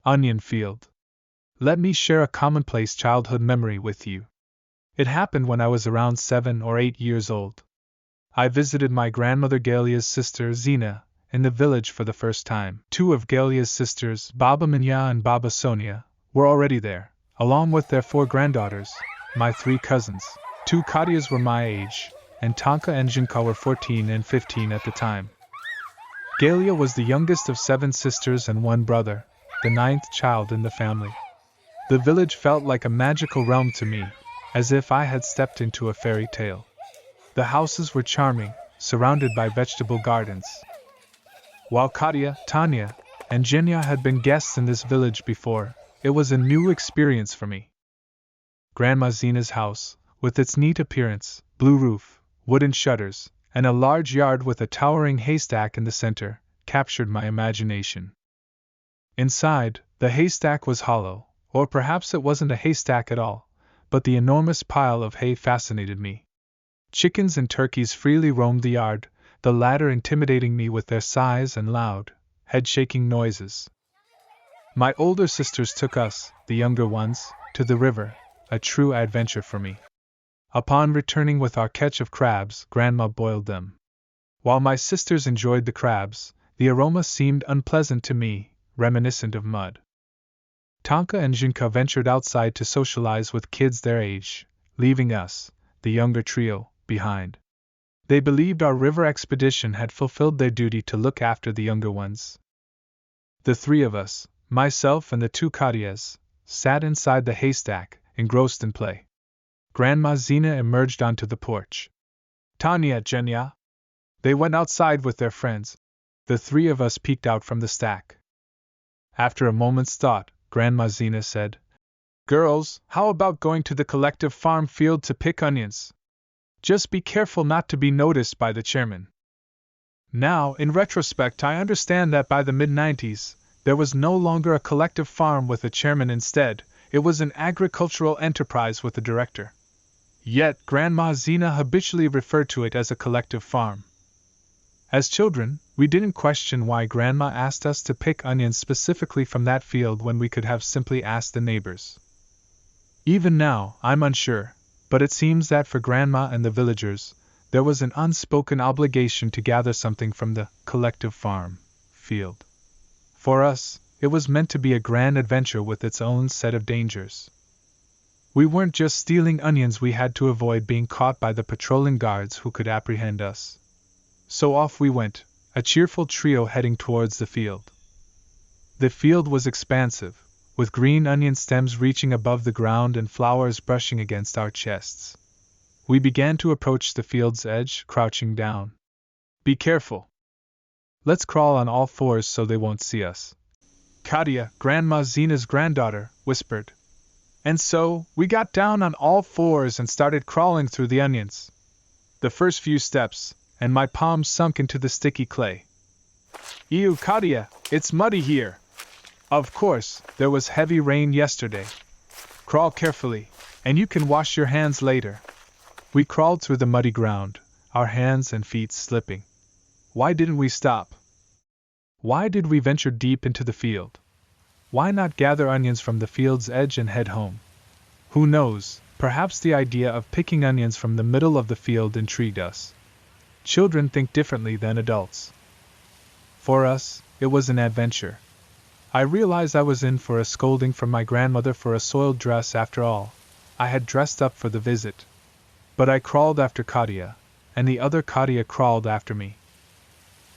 Onion field. Let me share a commonplace childhood memory with you. It happened when I was around 7 or 8 years old. I visited my grandmother Galia's sister Zina in the village for the first time. Two of Galia's sisters, Baba Minya and Baba Sonia, were already there, along with their 4 granddaughters, my 3 cousins. 2 Kadias were my age, and Tonka and Jinka were 14 and 15 at the time. Galia was the youngest of 7 sisters and 1 brother, the 9th child in the family. The village felt like a magical realm to me, as if I had stepped into a fairy tale. The houses were charming, surrounded by vegetable gardens. While Katia, Tanya, and Genya had been guests in this village before, it was a new experience for me. Grandma Zina's house, with its neat appearance, blue roof, wooden shutters, and a large yard with a towering haystack in the center, captured my imagination. Inside, the haystack was hollow, or perhaps it wasn't a haystack at all, but the enormous pile of hay fascinated me. Chickens and turkeys freely roamed the yard, the latter intimidating me with their size and loud, head-shaking noises. My older sisters took us, the younger ones, to the river, a true adventure for me. Upon returning with our catch of crabs, Grandma boiled them. While my sisters enjoyed the crabs, the aroma seemed unpleasant to me, reminiscent of mud. Tonka and Jinka ventured outside to socialize with kids their age, leaving us, the younger trio, behind. They believed our river expedition had fulfilled their duty to look after the younger ones. The 3 of us, myself and the 2 Kadias, sat inside the haystack, engrossed in play. Grandma Zina emerged onto the porch. Tanya, Genya. They went outside with their friends. The 3 of us peeked out from the stack. After a moment's thought, Grandma Zina said, "Girls, how about going to the collective farm field to pick onions? Just be careful not to be noticed by the chairman." Now, in retrospect, I understand that by the mid-90s, there was no longer a collective farm with a chairman. Instead, it was an agricultural enterprise with a director. Yet, Grandma Zina habitually referred to it as a collective farm. As children, we didn't question why Grandma asked us to pick onions specifically from that field when we could have simply asked the neighbors. Even now, I'm unsure, but it seems that for Grandma and the villagers, there was an unspoken obligation to gather something from the collective farm field. For us, it was meant to be a grand adventure with its own set of dangers. We weren't just stealing onions, we had to avoid being caught by the patrolling guards who could apprehend us. So off we went, a cheerful trio heading towards the field. The field was expansive, with green onion stems reaching above the ground and flowers brushing against our chests. We began to approach the field's edge, crouching down. "Be careful. Let's crawl on all 4s so they won't see us," Katia, Grandma Zina's granddaughter, whispered. And so, we got down on all 4s and started crawling through the onions. The first few steps, and my palms sunk into the sticky clay. "Ew, Katia, it's muddy here." "Of course, there was heavy rain yesterday. Crawl carefully, and you can wash your hands later." We crawled through the muddy ground, our hands and feet slipping. Why didn't we stop? Why did we venture deep into the field? Why not gather onions from the field's edge and head home? Who knows, perhaps the idea of picking onions from the middle of the field intrigued us. Children think differently than adults. For us, it was an adventure. I realized I was in for a scolding from my grandmother for a soiled dress. After all, I had dressed up for the visit. But I crawled after Katia, and the other Katia crawled after me.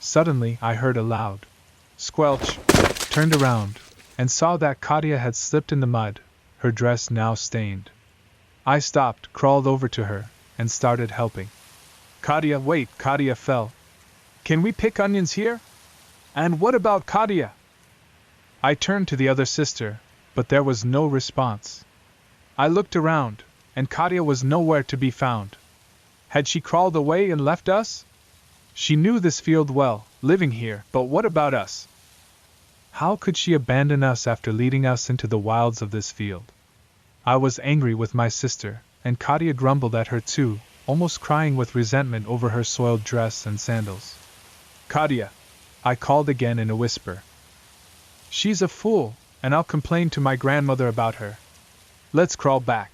Suddenly, I heard a loud squelch, turned around, and saw that Katia had slipped in the mud, her dress now stained. I stopped, crawled over to her, and started helping. "Katia, wait!" Katia fell. "Can we pick onions here? And what about Katia?" I turned to the other sister, but there was no response. I looked around, and Katia was nowhere to be found. Had she crawled away and left us? She knew this field well, living here, but what about us? How could she abandon us after leading us into the wilds of this field? I was angry with my sister, and Katia grumbled at her too, almost crying with resentment over her soiled dress and sandals. "Katia," I called again in a whisper. "She's a fool," and I'll complain to my grandmother about her. Let's crawl back,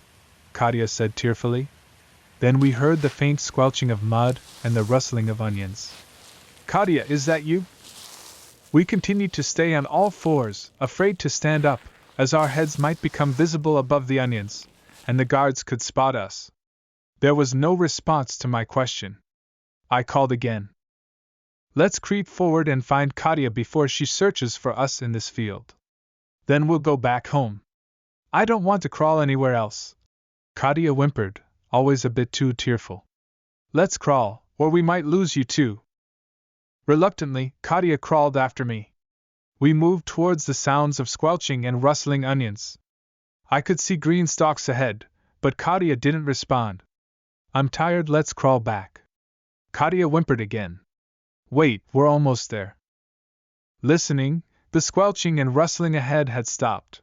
Katia said tearfully. Then we heard the faint squelching of mud and the rustling of onions. Katia, is that you? We continued to stay on all fours, afraid to stand up, as our heads might become visible above the onions, and the guards could spot us. There was no response to my question. I called again. Let's creep forward and find Katia before she searches for us in this field. Then we'll go back home. I don't want to crawl anywhere else. Katia whimpered, always a bit too tearful. Let's crawl, or we might lose you too. Reluctantly, Katia crawled after me. We moved towards the sounds of squelching and rustling onions. I could see green stalks ahead, but Katia didn't respond. I'm tired, let's crawl back. Katia whimpered again. Wait, we're almost there. Listening, the squelching and rustling ahead had stopped.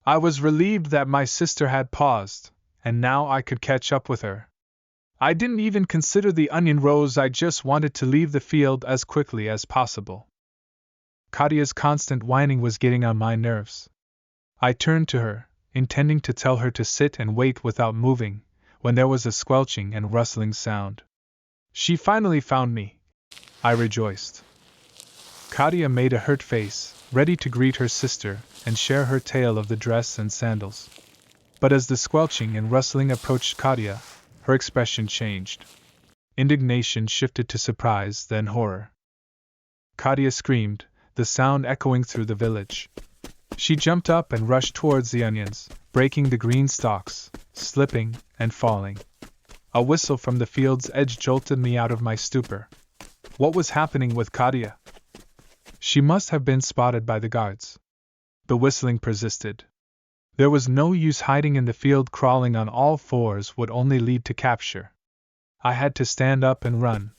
I was relieved that my sister had paused, and now I could catch up with her. I didn't even consider the onion rows, I just wanted to leave the field as quickly as possible. Katia's constant whining was getting on my nerves. I turned to her, intending to tell her to sit and wait without moving, when there was a squelching and rustling sound. She finally found me. I rejoiced. Katia made a hurt face, ready to greet her sister and share her tale of the dress and sandals. But as the squelching and rustling approached Katia, her expression changed. Indignation shifted to surprise, then horror. Katia screamed, the sound echoing through the village. She jumped up and rushed towards the onions, breaking the green stalks, slipping and falling. A whistle from the field's edge jolted me out of my stupor. What was happening with Katia? She must have been spotted by the guards. The whistling persisted. There was no use hiding in the field, crawling on all fours would only lead to capture. I had to stand up and run.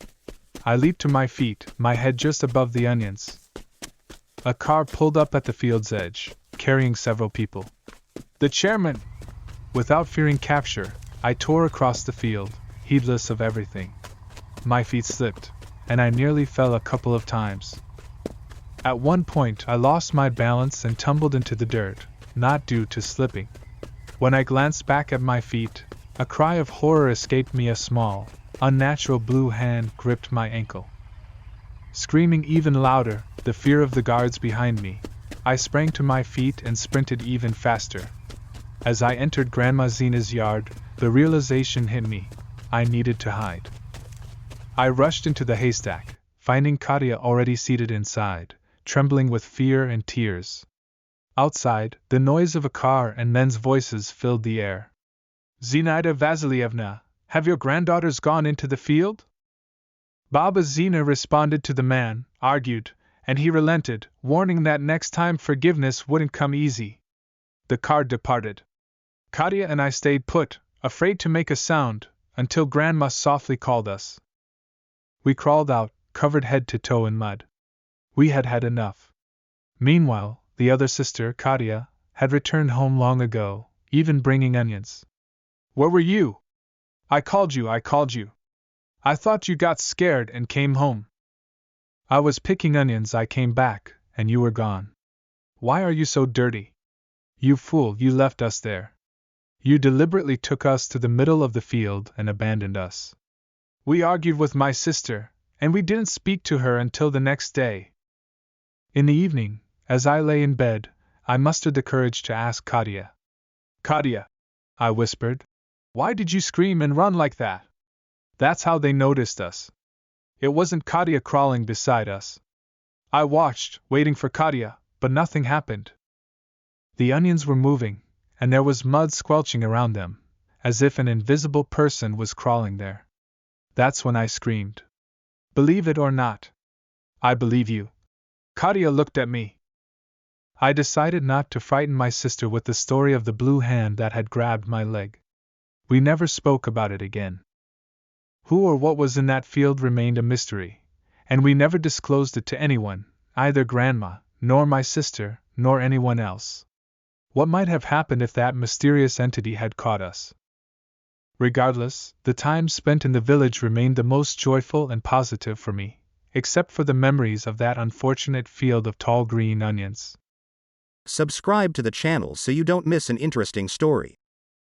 I leaped to my feet, my head just above the onions. A car pulled up at the field's edge, carrying several people. The chairman! Without fearing capture, I tore across the field, heedless of everything. My feet slipped, and I nearly fell a couple of times. At one point I lost my balance and tumbled into the dirt, not due to slipping. When I glanced back at my feet, a cry of horror escaped me. A small, unnatural blue hand gripped my ankle. Screaming even louder, the fear of the guards behind me, I sprang to my feet and sprinted even faster. As I entered Grandma Zena's yard, the realization hit me: I needed to hide. I rushed into the haystack, finding Katia already seated inside, trembling with fear and tears. Outside, the noise of a car and men's voices filled the air. Zinaida Vasilievna, have your granddaughters gone into the field? Baba Zina responded to the man, argued, and he relented, warning that next time forgiveness wouldn't come easy. The car departed. Katia and I stayed put, afraid to make a sound, until Grandma softly called us. We crawled out, covered head to toe in mud. We had had enough. Meanwhile, the other sister, Katia, had returned home long ago, even bringing onions. Where were you? I called you. I thought you got scared and came home. I was picking onions. I came back, and you were gone. Why are you so dirty? You fool, you left us there. You deliberately took us to the middle of the field and abandoned us. We argued with my sister, and we didn't speak to her until the next day. In the evening, as I lay in bed, I mustered the courage to ask Katia. Katia, I whispered, why did you scream and run like that? That's how they noticed us. It wasn't Katia crawling beside us. I watched, waiting for Katia, but nothing happened. The onions were moving, and there was mud squelching around them, as if an invisible person was crawling there. That's when I screamed. Believe it or not, I believe you. Katia looked at me. I decided not to frighten my sister with the story of the blue hand that had grabbed my leg. We never spoke about it again. Who or what was in that field remained a mystery, and we never disclosed it to anyone, either Grandma, nor my sister, nor anyone else. What might have happened if that mysterious entity had caught us? Regardless, the time spent in the village remained the most joyful and positive for me, except for the memories of that unfortunate field of tall green onions. Subscribe to the channel so you don't miss an interesting story.